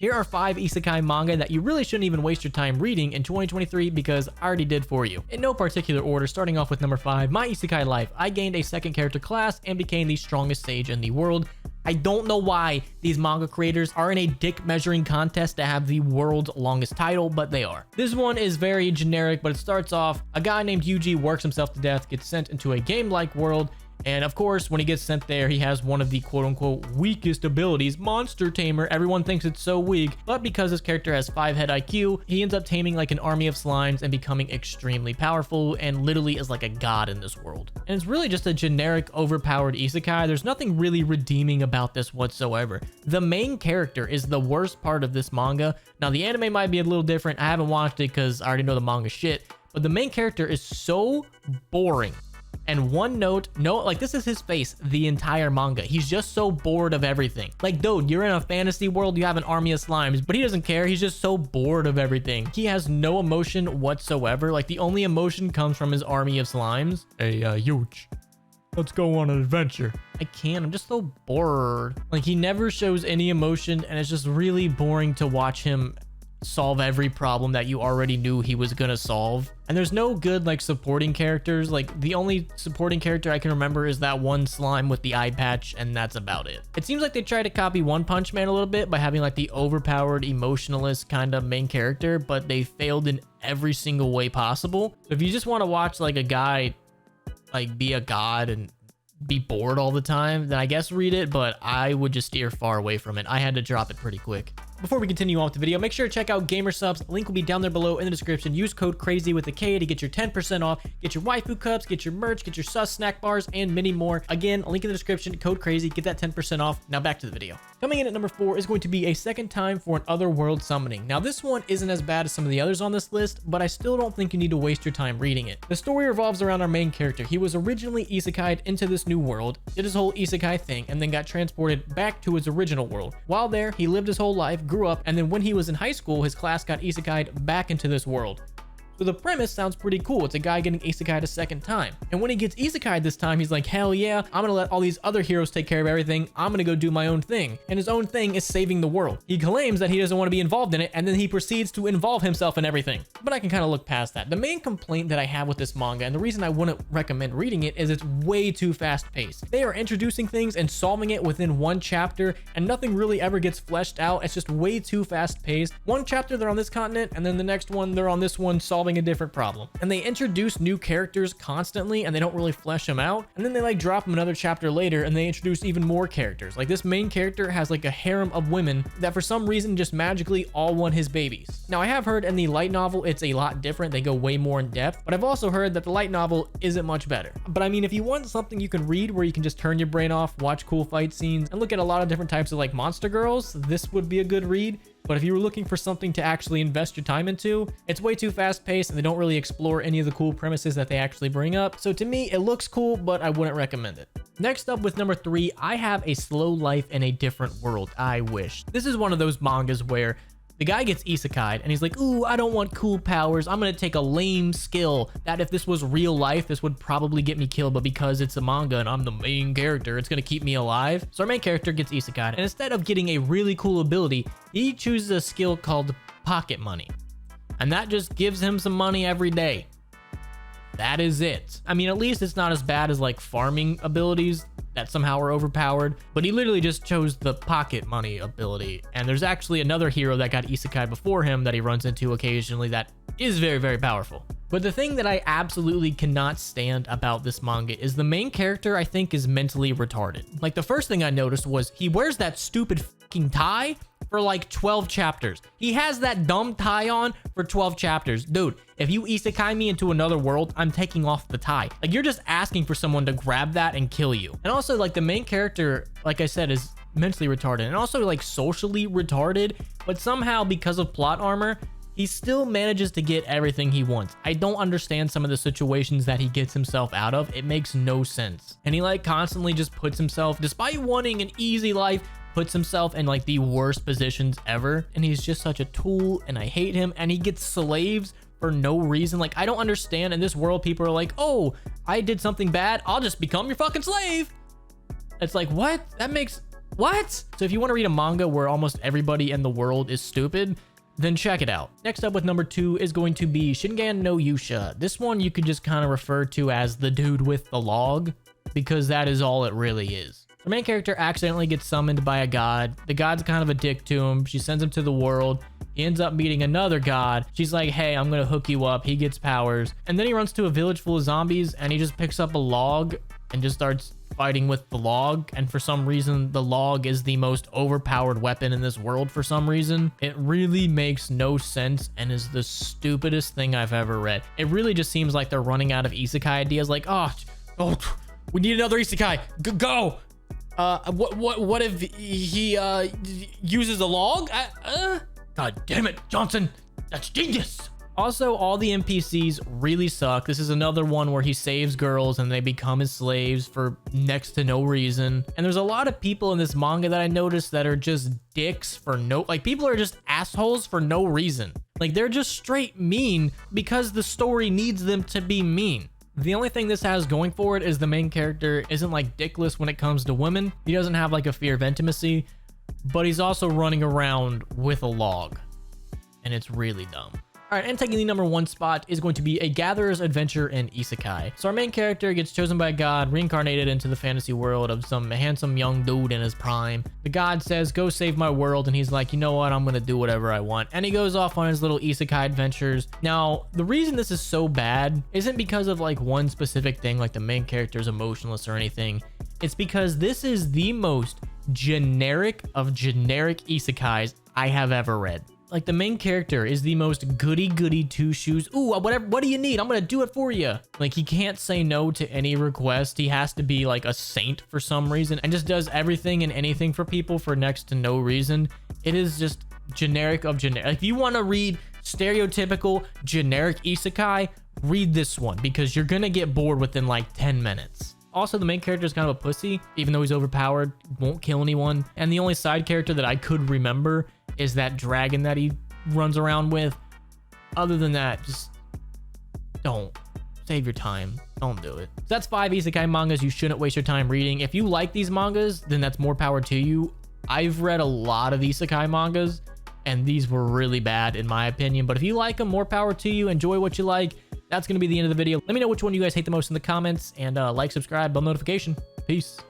Here are 5 isekai manga that you really shouldn't even waste your time reading in 2023 because I already did for you. In no particular order, starting off with number 5, My Isekai Life. I gained a second character class and became the strongest sage in the world. I don't know why these manga creators are in a dick measuring contest to have the world's longest title, but they are. This one is very generic, but it starts off, a guy named Yuji works himself to death, gets sent into a game-like world, and of course, when he gets sent there, he has one of the quote-unquote weakest abilities, Monster Tamer. Everyone thinks it's so weak, but because his character has 5 head IQ, he ends up taming like an army of slimes and becoming extremely powerful and literally is like a god in this world. And it's really just a generic, overpowered isekai. There's nothing really redeeming about this whatsoever. The main character is the worst part of this manga. Now, the anime might be a little different. I haven't watched it because I already know the manga shit, but the main character is so boring. And one note, no, like this is his face the entire manga. He's just so bored of everything. Like, dude, you're in a fantasy world, you have an army of slimes, but he doesn't care. He's just so bored of everything. He has no emotion whatsoever. Like, the only emotion comes from his army of slimes. Hey, Huge, let's go on an adventure. I can't, I'm just so bored. Like, he never shows any emotion, and it's just really boring to watch him solve every problem that you already knew he was gonna solve. And there's no good like supporting characters. Like, the only supporting character I can remember is that one slime with the eye patch, and that's about it. It seems like they tried to copy One Punch Man a little bit by having like the overpowered emotionalist kind of main character, but they failed in every single way possible. So if you just want to watch like a guy like be a god and be bored all the time, then I guess read it, but I would just steer far away from it. I had to drop it pretty quick. Before we continue on with the video, make sure to check out Gamer Subs. Link will be down there below in the description. Use code CRAZY with a K to get your 10% off. Get your waifu cups, get your merch, get your sus snack bars, and many more. Again, link in the description, code CRAZY, get that 10% off. Now back to the video. Coming in at number 4 is going to be a second time for an otherworld summoning. Now this one isn't as bad as some of the others on this list, but I still don't think you need to waste your time reading it. The story revolves around our main character. He was originally isekai'd into this new world, did his whole isekai thing, and then got transported back to his original world. While there, he lived his whole life, grew up, and then when he was in high school, his class got isekai'd back into this world. So the premise sounds pretty cool. It's a guy getting isekai'd a second time. And when he gets isekai'd this time, he's like, hell yeah, I'm gonna let all these other heroes take care of everything. I'm gonna go do my own thing. And his own thing is saving the world. He claims that he doesn't want to be involved in it, and then he proceeds to involve himself in everything. But I can kind of look past that. The main complaint that I have with this manga, and the reason I wouldn't recommend reading it, is it's way too fast paced. They are introducing things and solving it within one chapter, and nothing really ever gets fleshed out. It's just way too fast paced. One chapter they're on this continent, and then the next one they're on this one solving a different problem. And they introduce new characters constantly, and they don't really flesh them out. And then they like drop them another chapter later, and they introduce even more characters. Like, this main character has like a harem of women that for some reason just magically all want his babies. Now, I have heard in the light novel it's a lot different. They go way more in depth, but I've also heard that the light novel isn't much better. But I mean, if you want something you can read where you can just turn your brain off, watch cool fight scenes, and look at a lot of different types of like monster girls, this would be a good read. But if you were looking for something to actually invest your time into, it's way too fast paced, and they don't really explore any of the cool premises that they actually bring up. So to me, it looks cool, but I wouldn't recommend it. Next up with number 3, I have A Slow Life in a Different World. I wish. This is one of those mangas where the guy gets isekai'd and he's like, ooh, I don't want cool powers. I'm going to take a lame skill that if this was real life, this would probably get me killed. But because it's a manga and I'm the main character, it's going to keep me alive. So our main character gets isekai'd, and instead of getting a really cool ability, he chooses a skill called pocket money. And that just gives him some money every day. That is it. I mean, at least it's not as bad as like farming abilities that somehow are overpowered, but he literally just chose the pocket money ability. And there's actually another hero that got isekai before him that he runs into occasionally that is very, very powerful. But the thing that I absolutely cannot stand about this manga is the main character, I think, is mentally retarded. Like, the first thing I noticed was he wears that stupid fucking tie for like 12 chapters. He has that dumb tie on for 12 chapters. Dude, if you isekai me into another world, I'm taking off the tie. Like, you're just asking for someone to grab that and kill you. And also, like, the main character, like I said, is mentally retarded and also like socially retarded, but somehow because of plot armor, he still manages to get everything he wants. I don't understand some of the situations that he gets himself out of. It makes no sense. And he like constantly just puts himself, despite wanting an easy life, puts himself in like the worst positions ever. And he's just such a tool, and I hate him. And he gets slaves for no reason. Like, I don't understand. In this world, people are like, oh, I did something bad, I'll just become your fucking slave. It's like, what? That makes What? So if you want to read a manga where almost everybody in the world is stupid, then check it out. Next up with number 2 is going to be Shingan No Yuusha. This one you could just kind of refer to as the dude with the log, because that is all it really is. The main character accidentally gets summoned by a god. The god's kind of a dick to him. She sends him to the world. He ends up meeting another god. She's like, hey, I'm gonna hook you up. He gets powers. And then he runs to a village full of zombies and he just picks up a log and just starts fighting with the log. And for some reason, the log is the most overpowered weapon in this world for some reason. It really makes no sense and is the stupidest thing I've ever read. It really just seems like they're running out of isekai ideas. Like, oh, we need another isekai. Go. What if he uses a log? God damn it, Johnson. That's genius. Also, all the NPCs really suck. This is another one where he saves girls and they become his slaves for next to no reason. And there's a lot of people in this manga that I noticed that are just dicks for no, like people are just assholes for no reason. Like they're just straight mean because the story needs them to be mean. The only thing this has going for it is the main character isn't like dickless when it comes to women. He doesn't have like a fear of intimacy, but he's also running around with a log and it's really dumb. All right, and taking the number 1 spot is going to be A Gatherer's Adventure in Isekai. So our main character gets chosen by God, reincarnated into the fantasy world of some handsome young dude in his prime. The god says, go save my world, and he's like, you know what, I'm gonna do whatever I want. And he goes off on his little isekai adventures. Now, the reason this is so bad isn't because of like one specific thing, like the main character is emotionless or anything. It's because this is the most generic of generic isekais I have ever read. Like the main character is the most goody two shoes. Ooh, whatever, what do you need? I'm gonna do it for you. Like he can't say no to any request. He has to be like a saint for some reason and just does everything and anything for people for next to no reason. It is just generic of generic. If you want to read stereotypical generic isekai, read this one because you're gonna get bored within like 10 minutes. Also, the main character is kind of a pussy, even though he's overpowered, won't kill anyone. And the only side character that I could remember is that dragon that he runs around with. Other than that, just don't. Save your time. Don't do it. So that's 5 isekai mangas you shouldn't waste your time reading. If you like these mangas, then that's more power to you. I've read a lot of isekai mangas, and these were really bad in my opinion. But if you like them, more power to you. Enjoy what you like. That's going to be the end of the video. Let me know which one you guys hate the most in the comments, and like, subscribe, bell notification. Peace.